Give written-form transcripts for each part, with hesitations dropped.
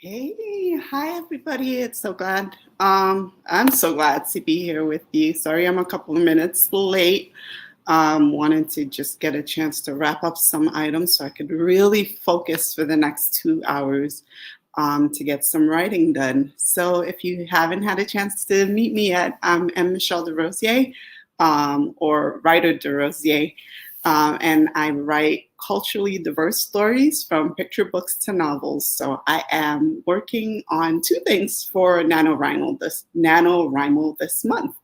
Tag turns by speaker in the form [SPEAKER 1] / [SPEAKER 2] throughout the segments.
[SPEAKER 1] Hey, hi everybody. I'm so glad to be here with you. Sorry I'm a couple of minutes late. Wanted to just get a chance to wrap up some items so I could really focus for the next 2 hours to get some writing done. So if you haven't had a chance to meet me yet, I'm M. Michelle DeRosier, or Writer DeRosier. And I write culturally diverse stories from picture books to novels. So I am working on two things for NaNoWriMo this month.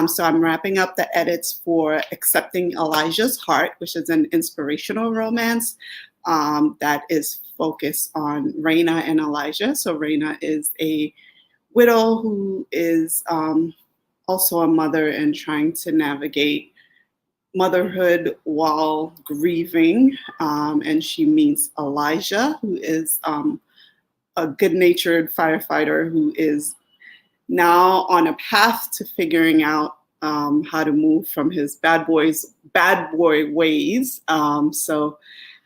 [SPEAKER 1] So I'm wrapping up the edits for Accepting Elijah's Heart, which is an inspirational romance that is focused on Raina and Elijah. So Raina is a widow who is also a mother and trying to navigate motherhood while grieving. And she meets Elijah, who is a good natured firefighter who is now on a path to figuring out how to move from his bad boy ways. So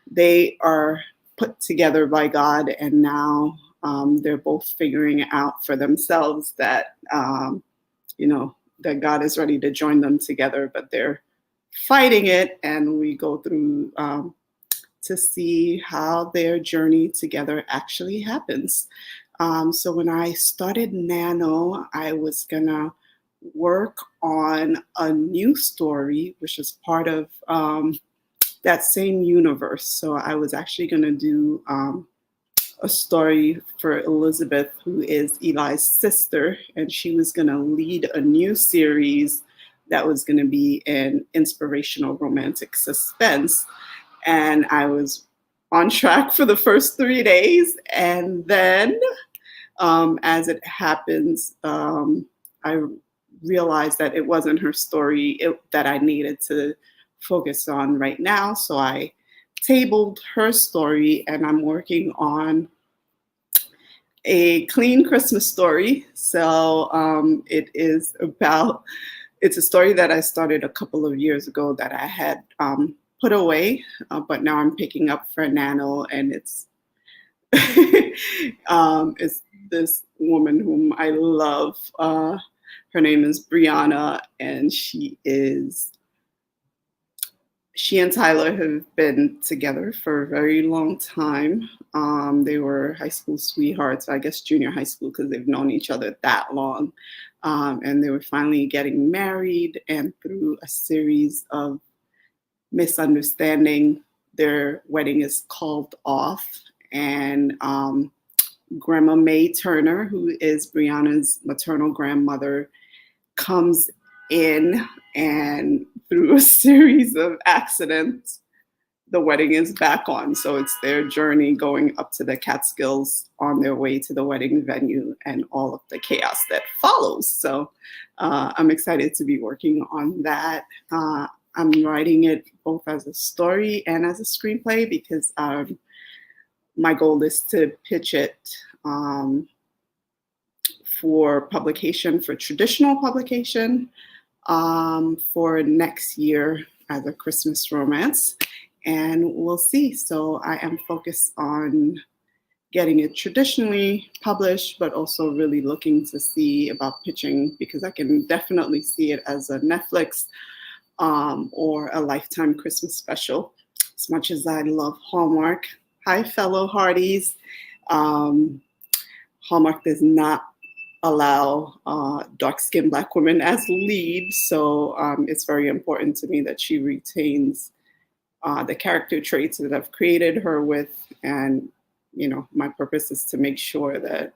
[SPEAKER 1] they are put together by God, and now they're both figuring out for themselves that that God is ready to join them together, but they're fighting it, and we go through to see how their journey together actually happens. So when I started NaNo, I was gonna work on a new story, which is part of that same universe. So I was actually gonna do a story for Elizabeth, who is Eli's sister, and she was gonna lead a new series that was going to be an inspirational romantic suspense. And I was on track for the first 3 days. And then, as it happens, I realized that it wasn't her story that I needed to focus on right now. So I tabled her story, and I'm working on a clean Christmas story. So it's a story that I started a couple of years ago that I had put away, but now I'm picking up for NaNo, and it's it's this woman whom I love. Her name is Brianna, and she and Tyler have been together for a very long time. They were high school sweethearts, I guess junior high school, because they've known each other that long. And they were finally getting married, and through a series of misunderstanding, their wedding is called off. And Grandma Mae Turner, who is Brianna's maternal grandmother, comes in, and through a series of accidents, the wedding is back on. So it's their journey going up to the Catskills on their way to the wedding venue and all of the chaos that follows. So I'm excited to be working on that. I'm writing it both as a story and as a screenplay because my goal is to pitch it for publication, for traditional publication, for next year as a Christmas romance. And we'll see. So I am focused on getting it traditionally published, but also really looking to see about pitching, because I can definitely see it as a Netflix or a Lifetime Christmas special. As much as I love Hallmark, hi fellow Hardies, Hallmark does not allow dark-skinned Black women as lead, so it's very important to me that she retains the character traits that I've created her with. And my purpose is to make sure that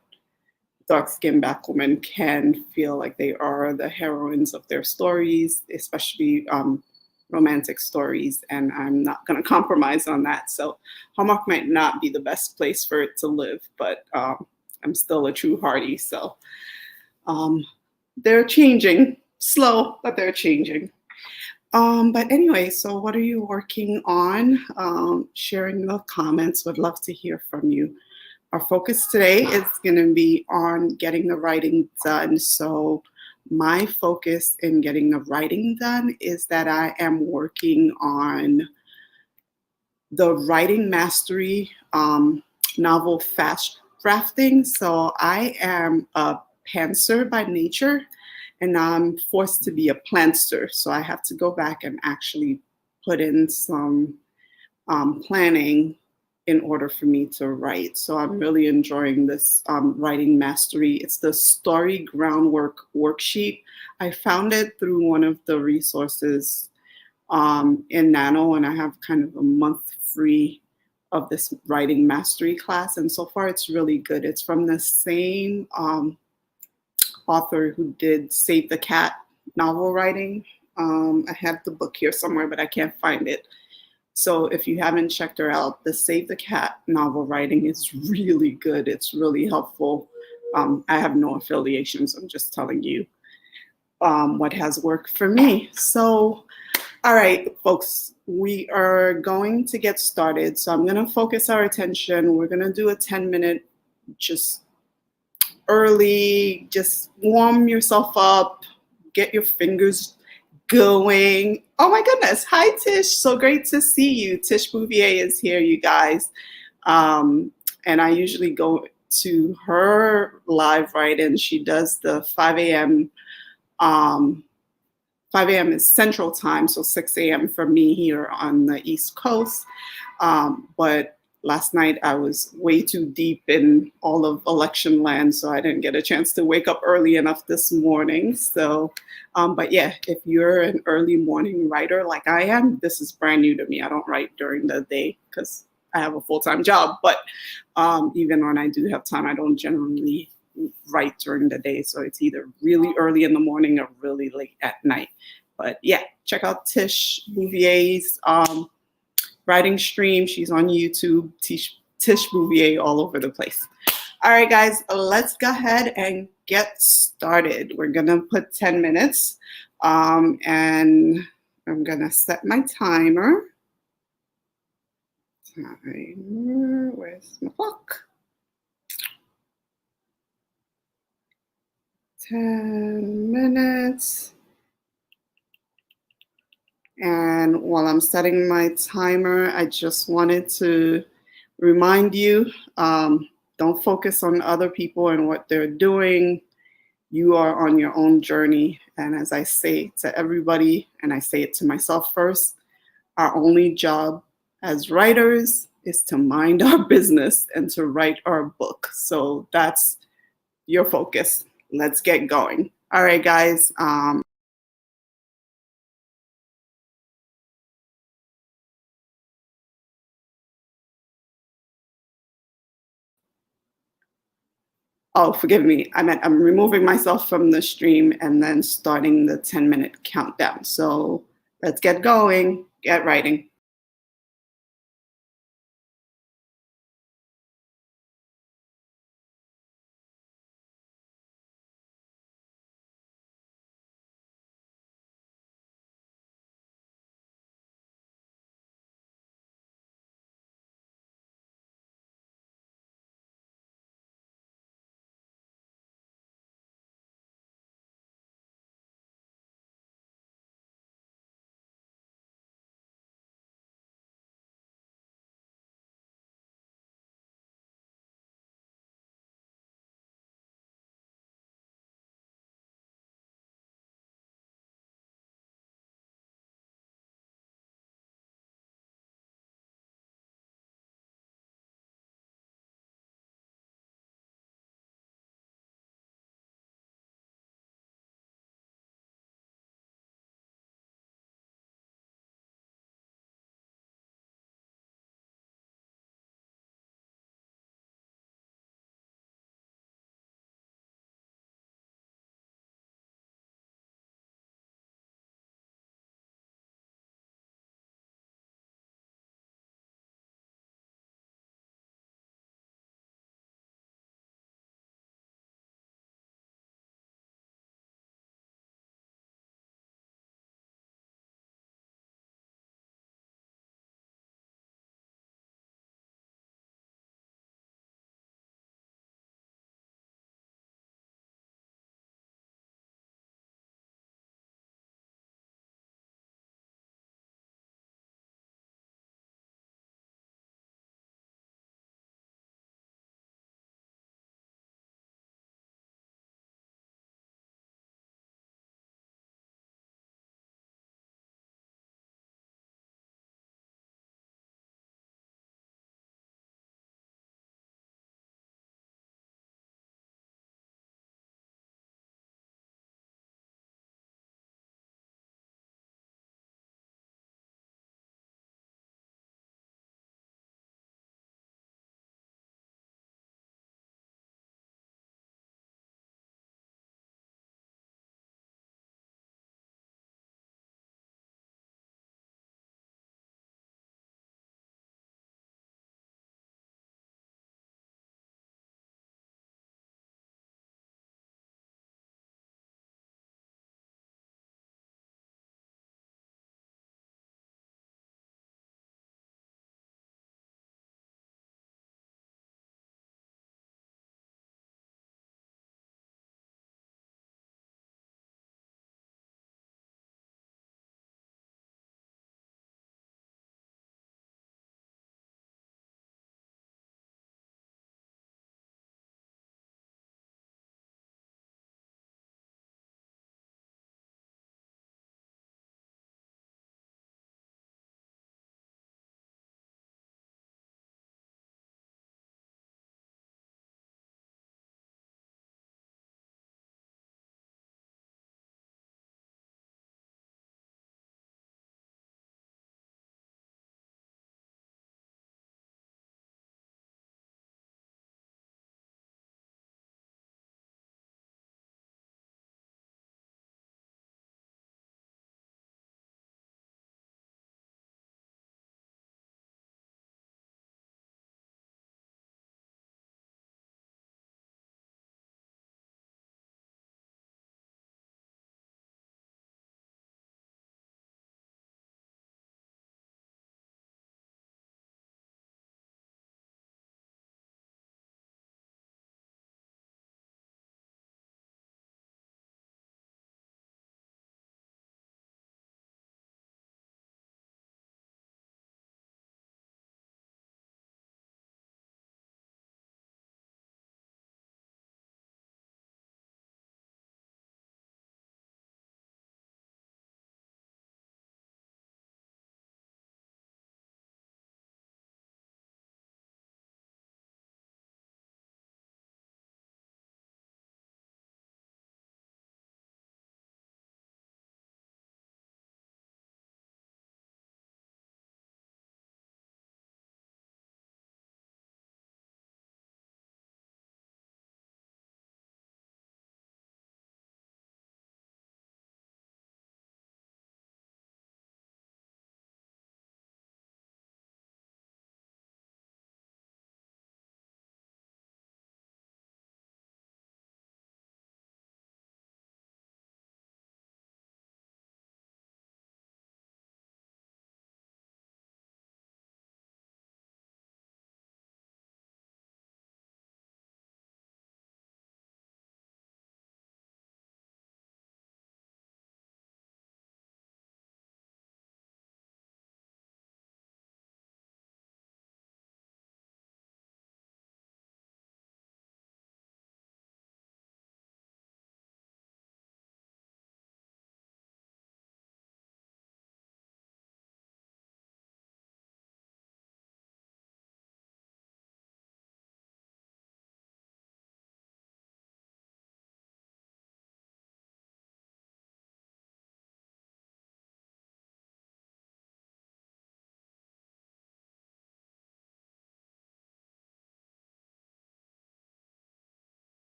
[SPEAKER 1] dark-skinned Black women can feel like they are the heroines of their stories, especially romantic stories, and I'm not going to compromise on that. So Hallmark might not be the best place for it to live, but I'm still a true Hardy. So they're changing, slow, but they're changing. But anyway, so what are you working on? Sharing the comments, would love to hear from you. Our focus today is going to be on getting the writing done. So my focus in getting the writing done is that I am working on the Writing Mastery novel grafting. So I am a pantser by nature, and now I'm forced to be a plantster. So I have to go back and actually put in some planning in order for me to write. So I'm really enjoying this writing mastery. It's the story groundwork worksheet. I found it through one of the resources in NaNo, and I have kind of a month free of this writing mastery class. And so far, it's really good. It's from the same author who did Save the Cat novel writing. I have the book here somewhere, but I can't find it. So if you haven't checked her out, the Save the Cat novel writing is really good. It's really helpful. I have no affiliations. I'm just telling you what has worked for me. So, all right, folks, we are going to get started. So I'm going to focus our attention. We're going to do a 10-minute just early, just warm yourself up, get your fingers going. Oh my goodness. Hi, Tish. So great to see you. Tish Bouvier is here, you guys. And I usually go to her live write-in. She does the 5 a.m. 5 a.m. is Central Time, so 6 a.m. for me here on the East Coast. But last night I was way too deep in all of election land, so I didn't get a chance to wake up early enough this morning. So, but yeah, if you're an early morning writer like I am, this is brand new to me. I don't write during the day because I have a full-time job, but even when I do have time, I don't generally write during the day. So it's either really early in the morning or really late at night. But yeah, check out Tish Bouvier's writing stream. She's on YouTube, Tish Bouvier all over the place. All right, guys, let's go ahead and get started. We're going to put 10 minutes and I'm going to set my timer. Where's my clock? 10 minutes. And while I'm setting my timer, I just wanted to remind you, don't focus on other people and what they're doing. You are on your own journey. And as I say to everybody, and I say it to myself first, our only job as writers is to mind our business and to write our book. So that's your focus. Let's get going. All right, guys. Oh, forgive me. I meant I'm removing myself from the stream and then starting the 10-minute countdown. So let's get going, get writing.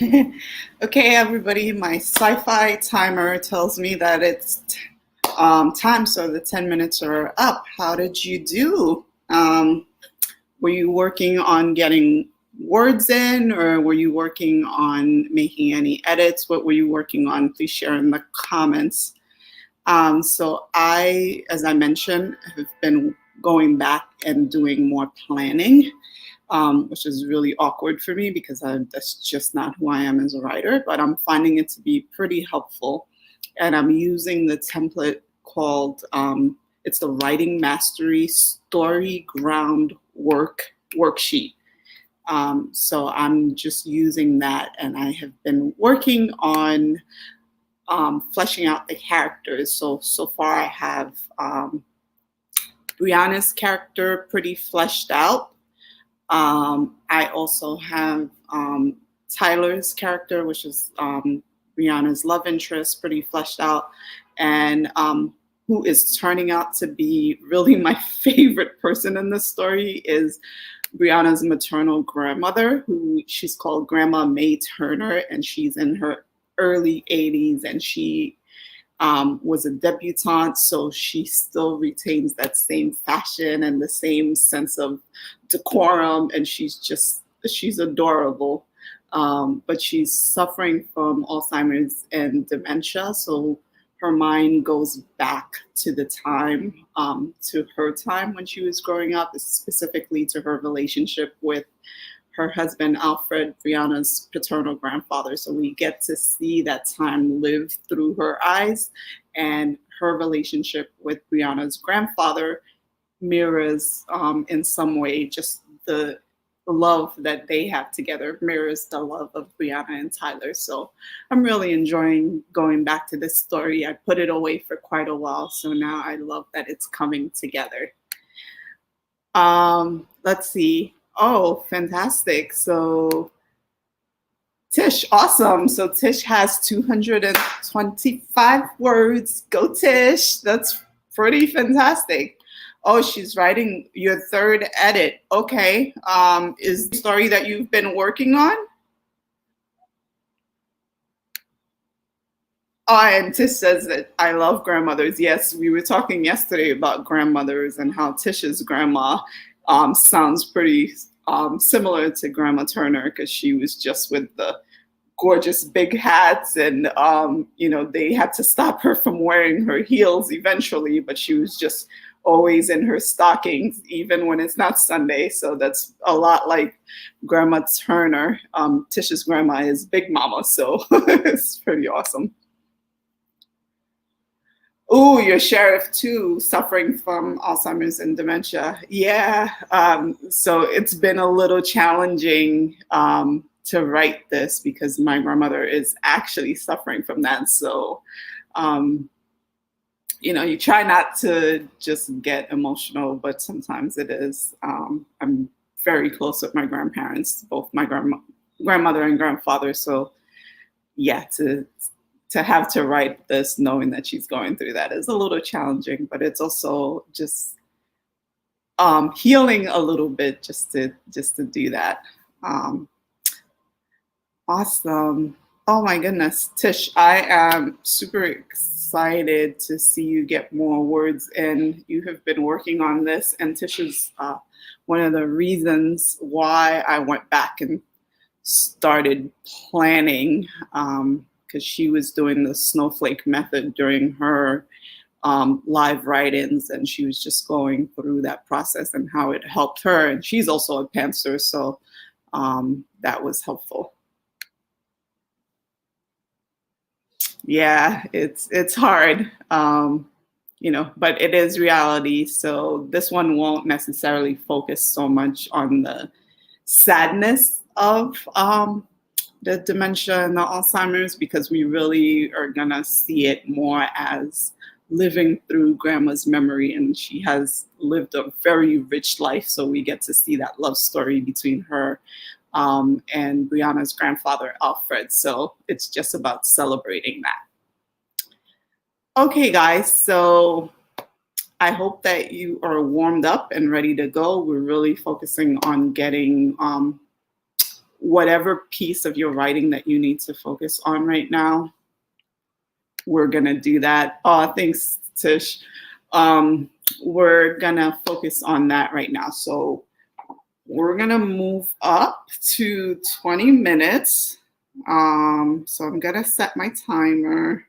[SPEAKER 1] Okay, everybody, my sci-fi timer tells me that it's time, so the 10 minutes are up. How did you do? Were you working on getting words in, or were you working on making any edits? What were you working on? Please share in the comments. So as I mentioned, have been going back and doing more planning, which is really awkward for me because that's just not who I am as a writer, but I'm finding it to be pretty helpful. And I'm using the template called, it's the Writing Mastery Story Ground Worksheet. So I'm just using that, and I have been working on fleshing out the characters. So far I have Brianna's character pretty fleshed out. I also have Tyler's character, which is Brianna's love interest, pretty fleshed out, and who is turning out to be really my favorite person in this story is Brianna's maternal grandmother, who she's called Grandma May Turner, and she's in her early 80s, and she was a debutante, so she still retains that same fashion and the same sense of decorum, and she's adorable. But she's suffering from Alzheimer's and dementia, so her mind goes back to the time, to her time when she was growing up, specifically to her relationship with her husband, Alfred, Brianna's paternal grandfather. So we get to see that time live through her eyes, and her relationship with Brianna's grandfather mirrors, in some way, just the love that they have together mirrors the love of Brianna and Tyler. So I'm really enjoying going back to this story. I put it away for quite a while, so now I love that it's coming together. Let's see. Oh, fantastic. So Tish, awesome. So Tish has 225 words. Go Tish. That's pretty fantastic. Oh, she's writing your third edit. Okay. Is the story that you've been working on? Oh, and Tish says that I love grandmothers. Yes, we were talking yesterday about grandmothers and how Tish's grandma sounds pretty similar to Grandma Turner, because she was just with the gorgeous big hats, and they had to stop her from wearing her heels eventually, but she was just always in her stockings even when it's not Sunday. So that's a lot like Grandma Turner. Tish's grandma is Big Mama, so it's pretty awesome. Oh, your sheriff too, suffering from Alzheimer's and dementia. Yeah. So it's been a little challenging to write this because my grandmother is actually suffering from that. So, you try not to just get emotional, but sometimes it is. I'm very close with my grandparents, both my grandmother and grandfather. So, yeah, to have to write this knowing that she's going through that is a little challenging, but it's also just healing a little bit just to do that. Awesome. Oh my goodness, Tish, I am super excited to see you get more words in. You have been working on this, and Tish is one of the reasons why I went back and started planning, because she was doing the snowflake method during her live write-ins, and she was just going through that process and how it helped her. And she's also a pantser, so that was helpful. Yeah, it's hard, but it is reality. So this one won't necessarily focus so much on the sadness of the dementia and the Alzheimer's, because we really are gonna see it more as living through grandma's memory, and she has lived a very rich life. So we get to see that love story between her and Brianna's grandfather, Alfred. So it's just about celebrating that. Okay, guys, so I hope that you are warmed up and ready to go. We're really focusing on getting whatever piece of your writing that you need to focus on right now, we're going to do that. Thanks, Tish. We're going to focus on that right now. So we're going to move up to 20 minutes. So I'm going to set my timer.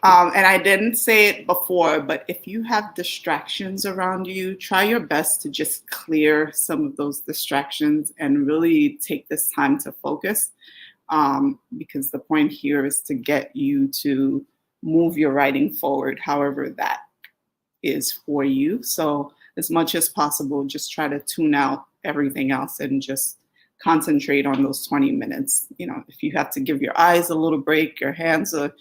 [SPEAKER 1] And I didn't say it before, but if you have distractions around you, try your best to just clear some of those distractions and really take this time to focus. Because the point here is to get you to move your writing forward, however that is for you. So as much as possible, just try to tune out everything else and just concentrate on those 20 minutes. You know, if you have to give your eyes a little break, your hands a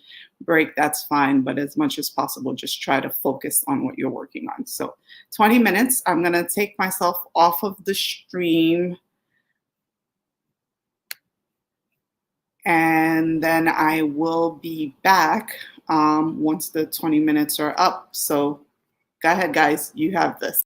[SPEAKER 1] break, that's fine. But as much as possible, just try to focus on what you're working on. So 20 minutes, I'm going to take myself off of the stream. And then I will be back once the 20 minutes are up. So go ahead, guys, you have this.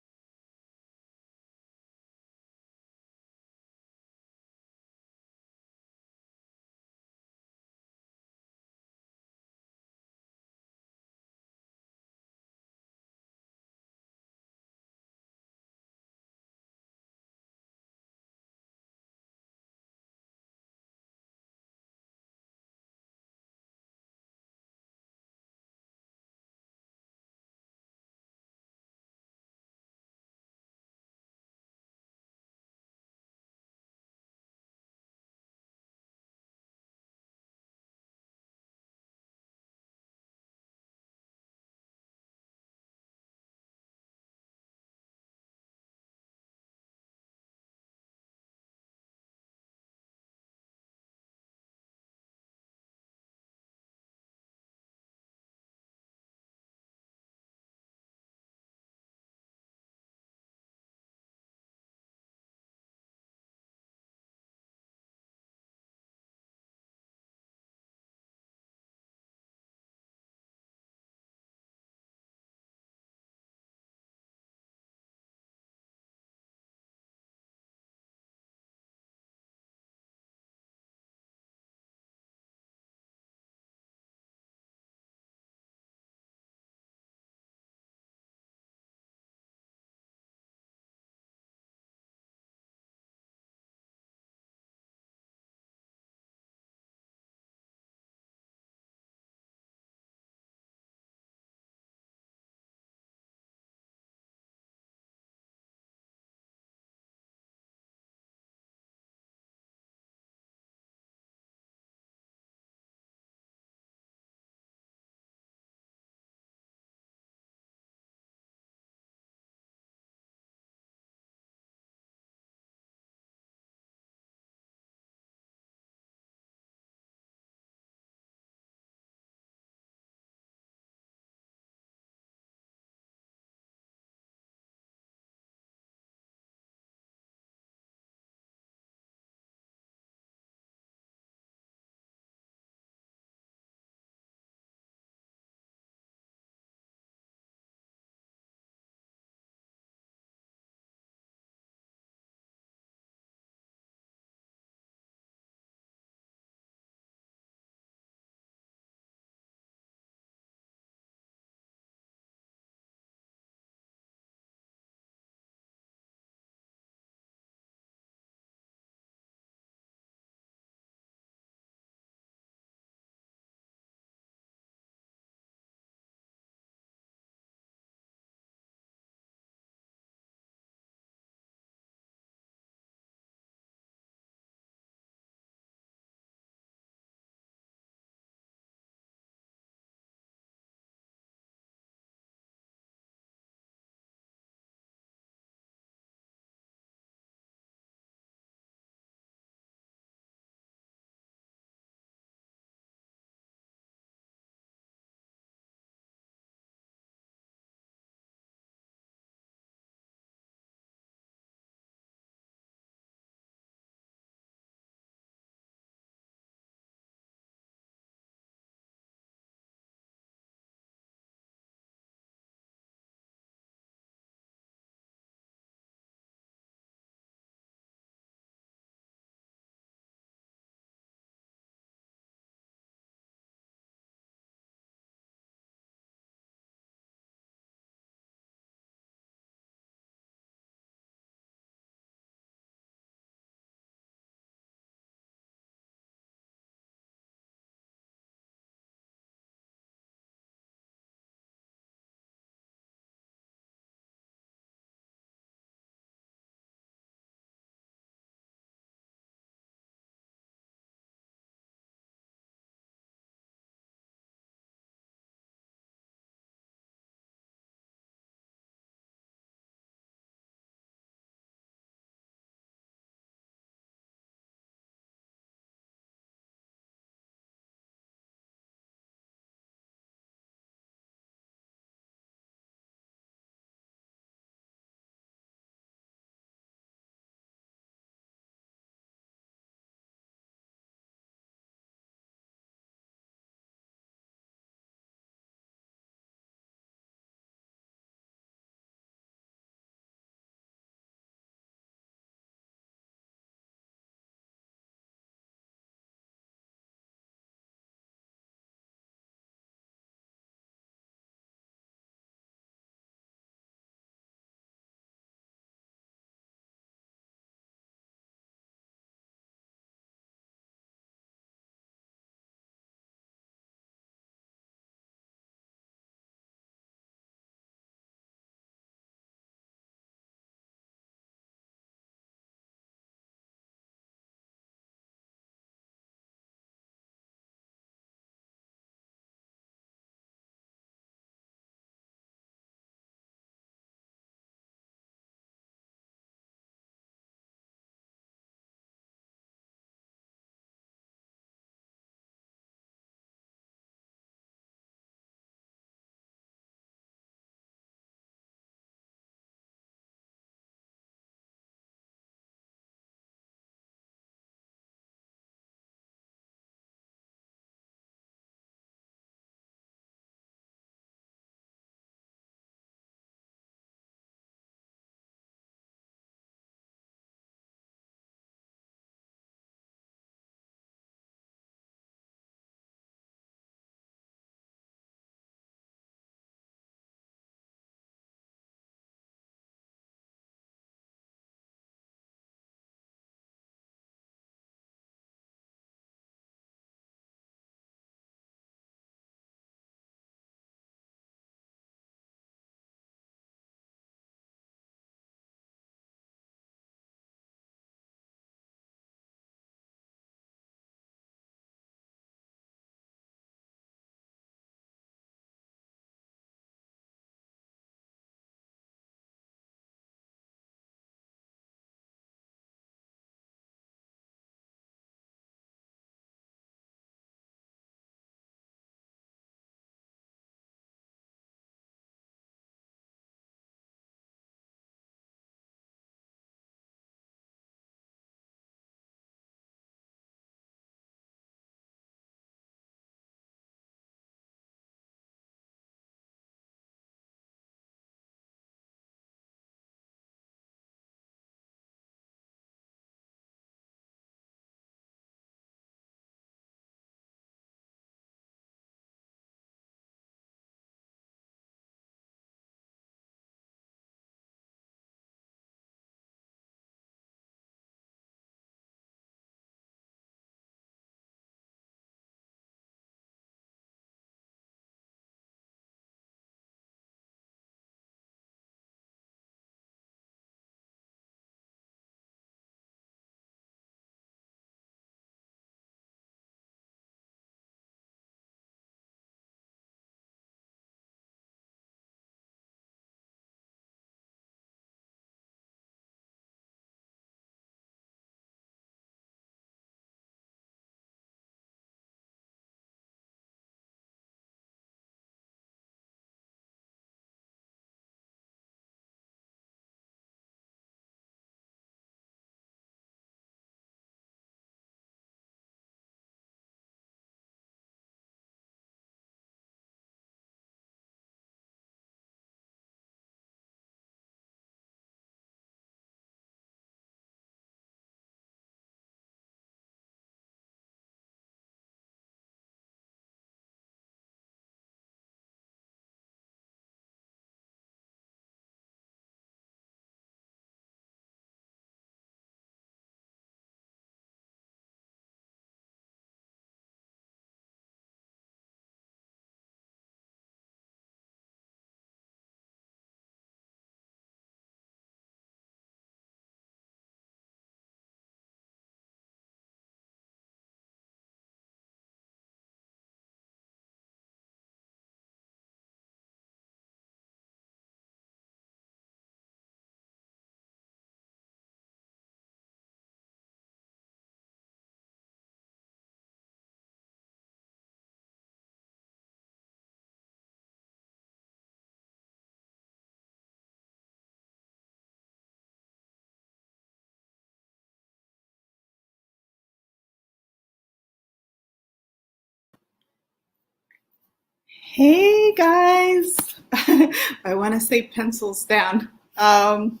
[SPEAKER 1] Hey guys, I want to say pencils down. Um,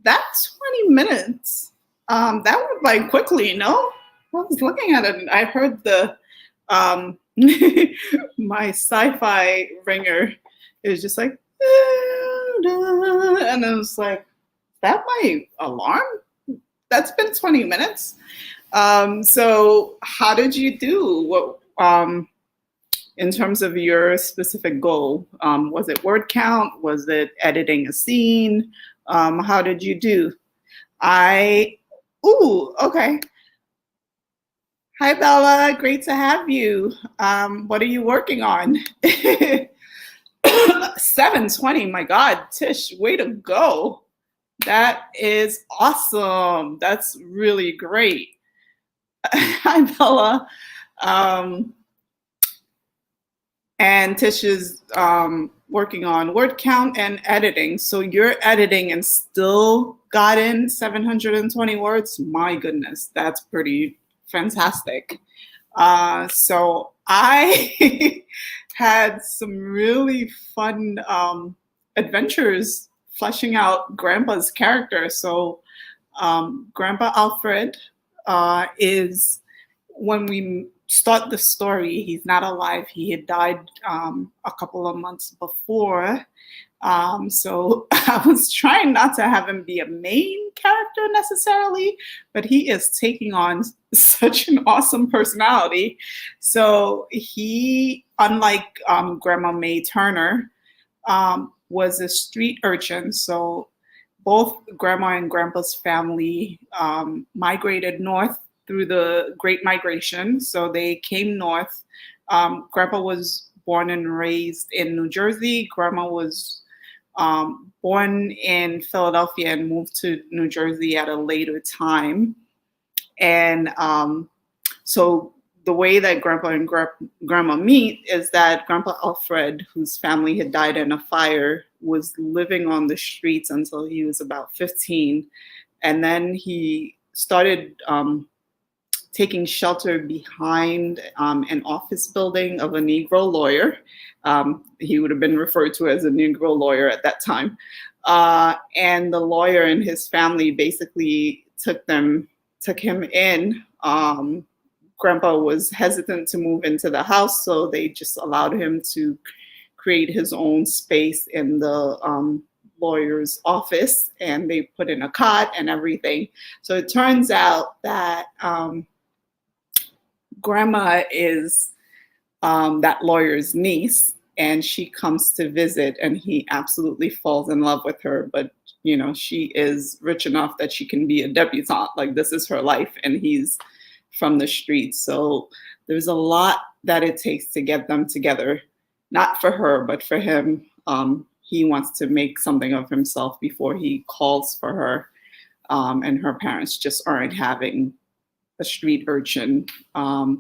[SPEAKER 1] that's 20 minutes. That went by quickly, no? I was looking at it and I heard the um, my sci-fi ringer. It was just like, and I was like, "Is that my alarm? That's been 20 minutes." So how did you do? What in terms of your specific goal? Was it word count? Was it editing a scene? How did you do? I, ooh, okay. Hi, Bella. Great to have you. What are you working on? 7:20. My God, Tish, way to go. That is awesome. That's really great. Hi, Bella. Um, and Tish is working on word count and editing. So you're editing and still got in 720 words. My goodness, that's pretty fantastic. So I had some really fun adventures fleshing out Grandpa's character. So Grandpa Alfred is, when we start the story, he's not alive. He had died a couple of months before. So I was trying not to have him be a main character necessarily, but he is taking on such an awesome personality. So he, unlike Grandma May Turner, was a street urchin. So both Grandma and Grandpa's family migrated north through the Great Migration. So they came north. Grandpa was born and raised in New Jersey. Grandma was born in Philadelphia and moved to New Jersey at a later time. And so the way that Grandpa and Grandma meet is that Grandpa Alfred, whose family had died in a fire, was living on the streets until he was about 15. And then he started taking shelter behind an office building of a Negro lawyer. He would have been referred to as a Negro lawyer at that time. And the lawyer and his family basically took him in. Grandpa was hesitant to move into the house, so they just allowed him to create his own space in the lawyer's office, and they put in a cot and everything. So it turns out that Grandma is that lawyer's niece, and she comes to visit, and he absolutely falls in love with her. But you know, she is rich enough that she can be a debutante. Like, this is her life, and he's from the streets. So there's a lot that it takes to get them together, not for her, but for him. He wants to make something of himself before he calls for her, and her parents just aren't having a street urchin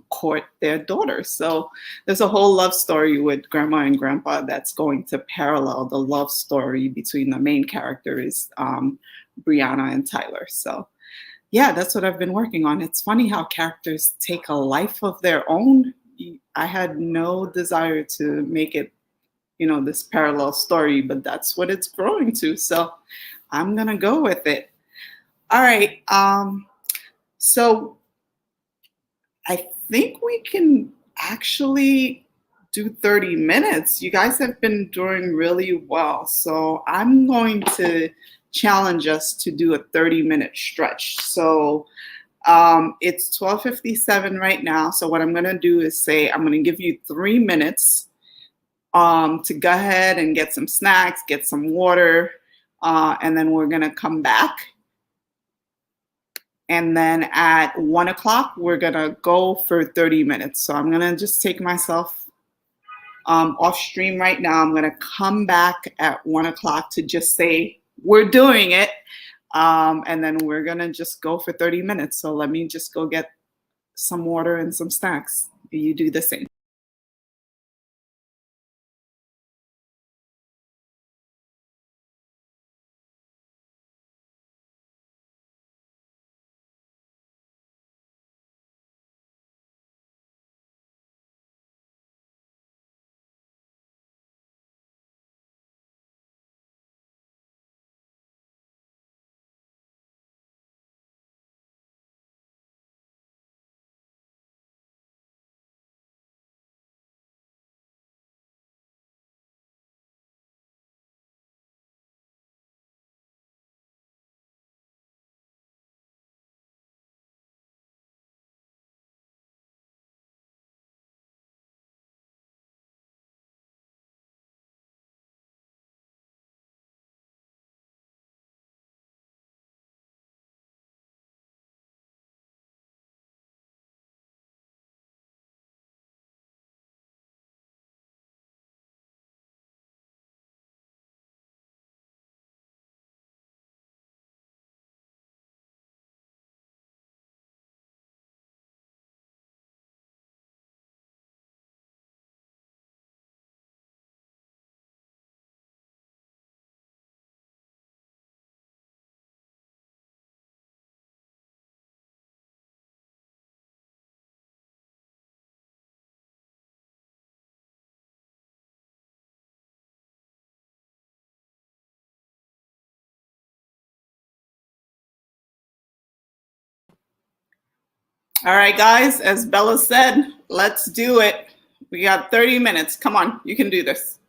[SPEAKER 1] court their daughter. So there's a whole love story with Grandma and Grandpa that's going to parallel the love story between the main characters, Brianna and Tyler. So yeah, that's what I've been working on. It's funny how characters take a life of their own. I had no desire to make it, you know, this parallel story, but that's what it's growing to. So I'm gonna go with it. All right. So I think we can actually do 30 minutes. You guys have been doing really well. So I'm going to challenge us to do a 30-minute stretch. So it's 12:57 right now. So what I'm going to do is say I'm going to give you 3 minutes to go ahead and get some snacks, get some water, and then we're going to come back. And then at 1 o'clock, we're gonna go for 30 minutes. So I'm gonna just take myself off stream right now. I'm gonna come back at 1 o'clock to just say we're doing it. And then we're gonna just go for 30 minutes. So let me just go get some water and some snacks. You do the same. All right, guys, as Bella said, let's do it. We got 30 minutes. Come on, you can do this.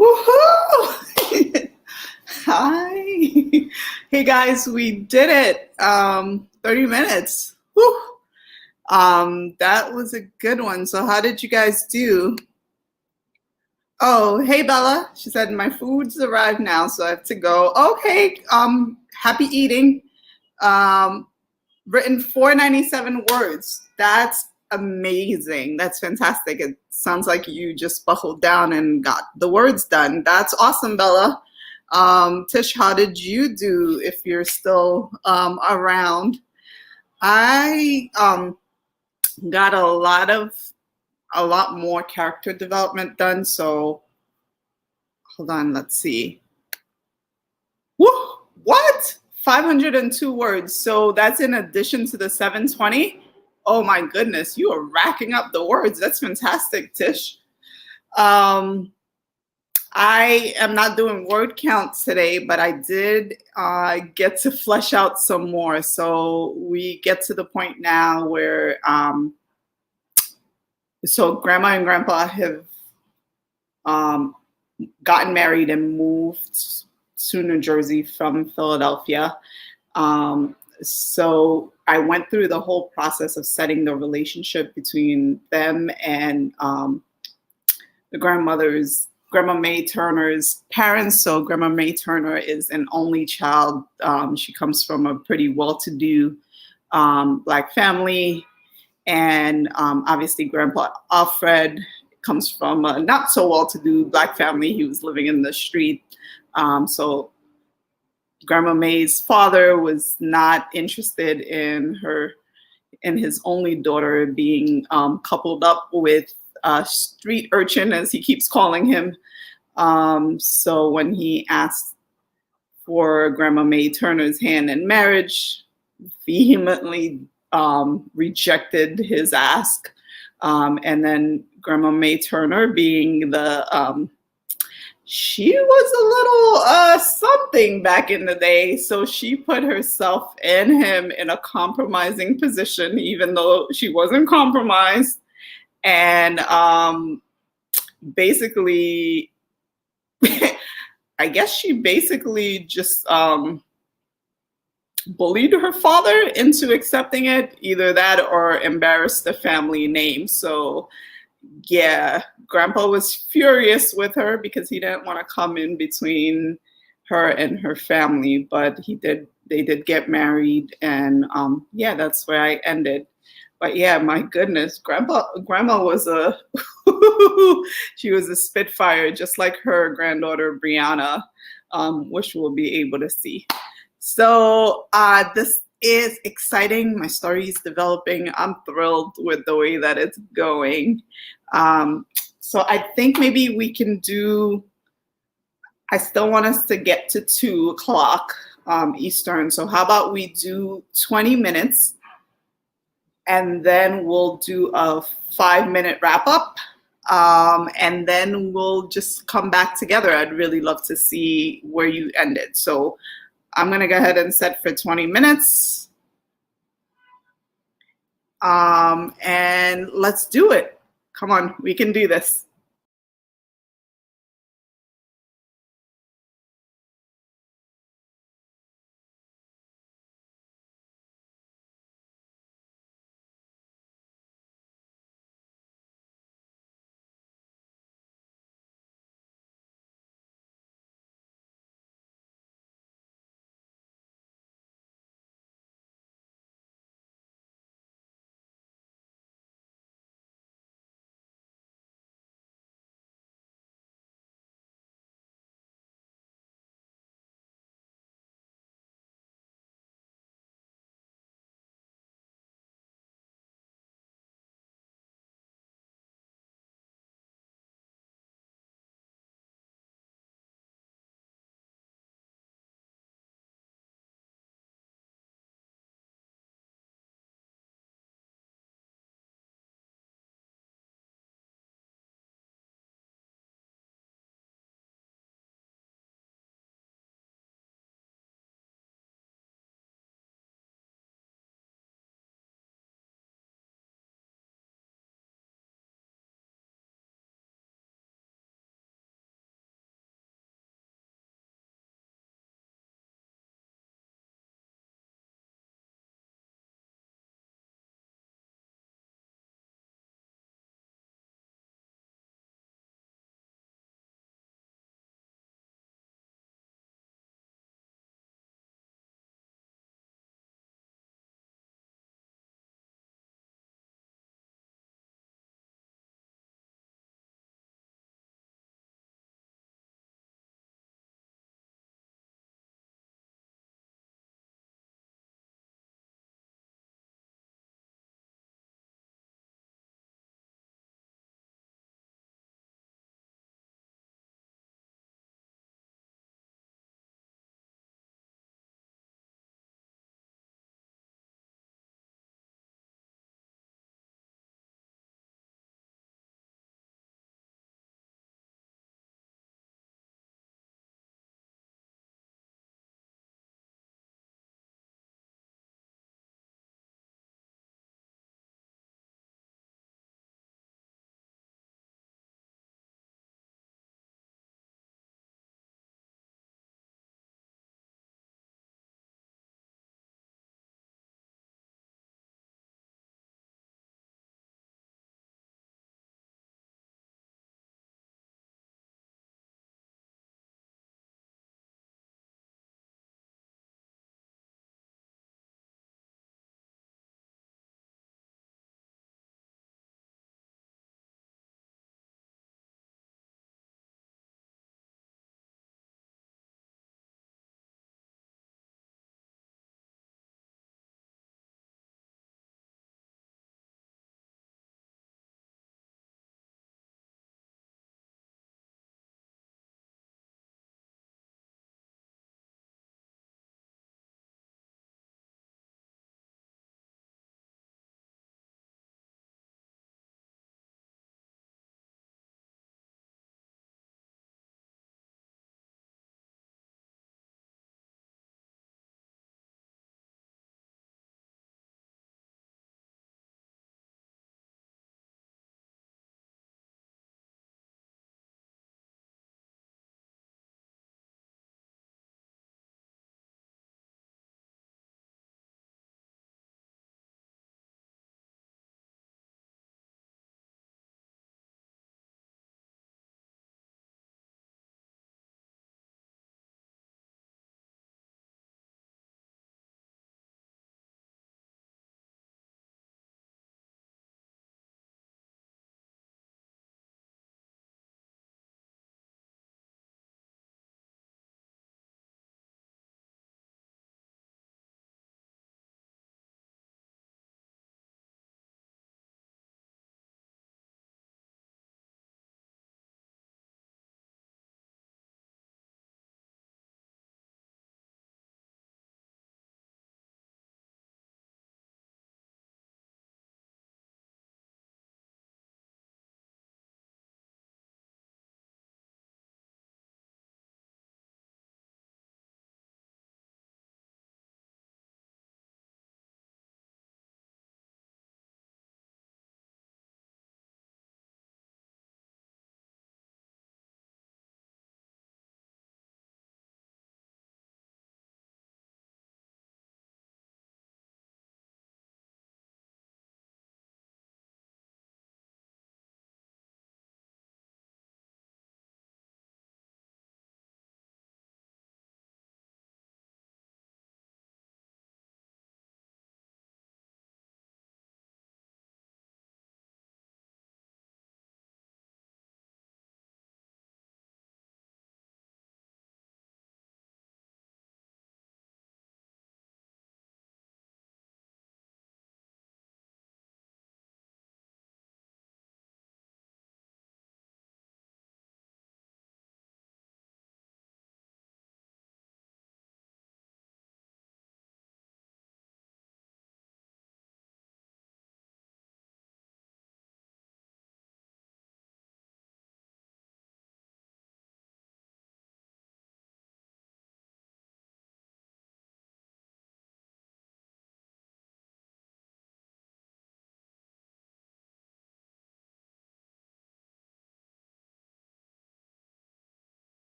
[SPEAKER 1] Woohoo! Hi. Hey guys, we did it. 30 minutes. Woo. That was a good one. So how did you guys do? Oh, hey Bella. She said my food's arrived now, so I have to go. Okay. Happy eating. Um, Written 497 words. That's amazing. That's fantastic. It sounds like you just buckled down and got the words done. That's awesome, Bella. Tish, how did you do if you're still around? I got a lot more character development done. So hold on, let's see. Woo! What? 502 words. So that's in addition to the 720. Oh my goodness, you are racking up the words. That's fantastic, Tish. Um, I am not doing word count today, but I did get to flesh out some more. So we get to the point now where, so grandma and grandpa have um, gotten married and moved to New Jersey from Philadelphia. So I went through the whole process of setting the relationship between them and the Grandma May Turner's parents. So Grandma May Turner is an only child. She comes from a pretty well-to-do Black family. And obviously Grandpa Alfred comes from a not so well-to-do Black family. He was living in the street. So Grandma May's father was not interested in his only daughter being coupled up with a street urchin, as he keeps calling him. So when he asked for Grandma May Turner's hand in marriage, vehemently rejected his ask. And then Grandma May Turner, being she was a little something back in the day, so she put herself and him in a compromising position, even though she wasn't compromised. And basically, I guess she basically just bullied her father into accepting it, either that or embarrassed the family name. So yeah, Grandpa was furious with her because he didn't want to come in between her and her family, but they did get married, and yeah, that's where I ended. But yeah, my goodness, grandma was a she was a spitfire, just like her granddaughter Brianna, which we'll be able to see. So this is exciting. My story is developing. I'm thrilled with the way that it's going. So I think maybe we can do, I still want us to get to 2 o'clock Eastern. So how about we do 20 minutes and then we'll do a 5-minute wrap up. And then we'll just come back together. I'd really love to see where you ended. So I'm going to go ahead and set for 20 minutes. And let's do it. Come on, we can do this.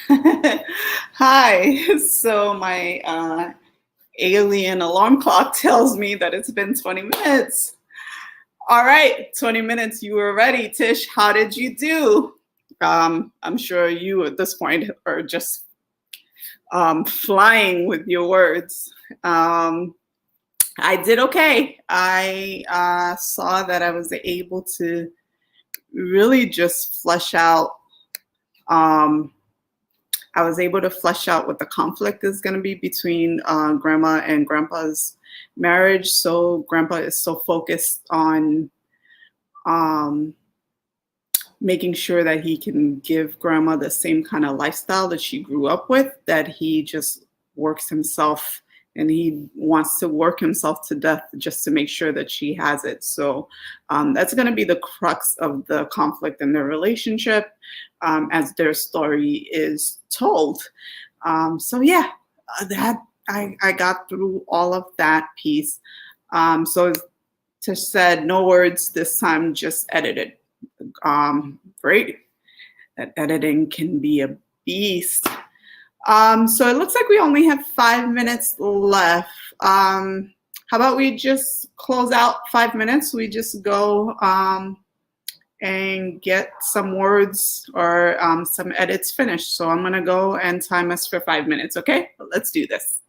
[SPEAKER 1] Hi. So my alien alarm clock tells me that it's been 20 minutes. All right, 20 minutes. You were ready, Tish. How did you do? I'm sure you at this point are just flying with your words. Um, I did okay. I saw that I was able to really just flesh out. Um, I was able to flesh out what the conflict is going to be between grandma and grandpa's marriage. So grandpa is so focused on um, making sure that he can give grandma the same kind of lifestyle that she grew up with, that he just works himself and he wants to work himself to death just to make sure that she has it. So that's going to be the crux of the conflict in their relationship as their story is told. So yeah, that I got through all of that piece. So as Tish said, no words this time, just edited. Great. That editing can be a beast. So it looks like we only have 5 minutes left. How about we just close out 5 minutes? We just go and get some words or some edits finished. So I'm going to go and time us for 5 minutes. Okay, let's do this.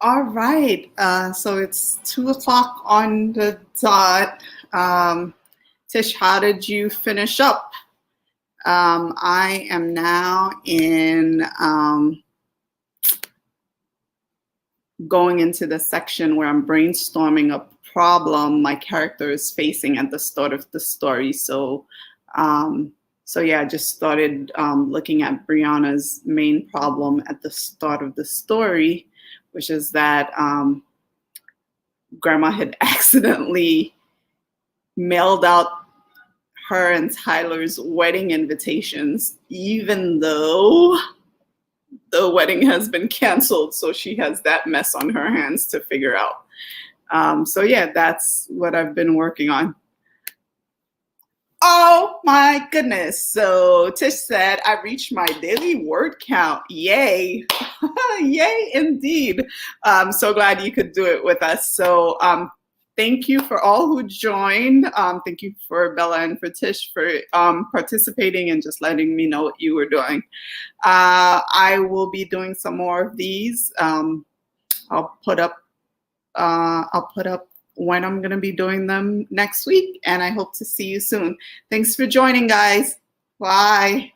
[SPEAKER 1] All right. So it's 2 o'clock on the dot. Tish, how did you finish up? I am now in going into the section where I'm brainstorming a problem my character is facing at the start of the story. So, yeah, I just started looking at Brianna's main problem at the start of the story, which is that Grandma had accidentally mailed out her and Tyler's wedding invitations, even though the wedding has been canceled. So she has that mess on her hands to figure out. So yeah, that's what I've been working on. Oh my goodness. So Tish said, I reached my daily word count. Yay. Yay, indeed. I'm so glad you could do it with us. So thank you for all who joined. Thank you for Bella and for Tish for participating and just letting me know what you were doing. I will be doing some more of these. I'll put up when I'm going to be doing them next week, and I hope to see you soon. Thanks for joining, guys. Bye.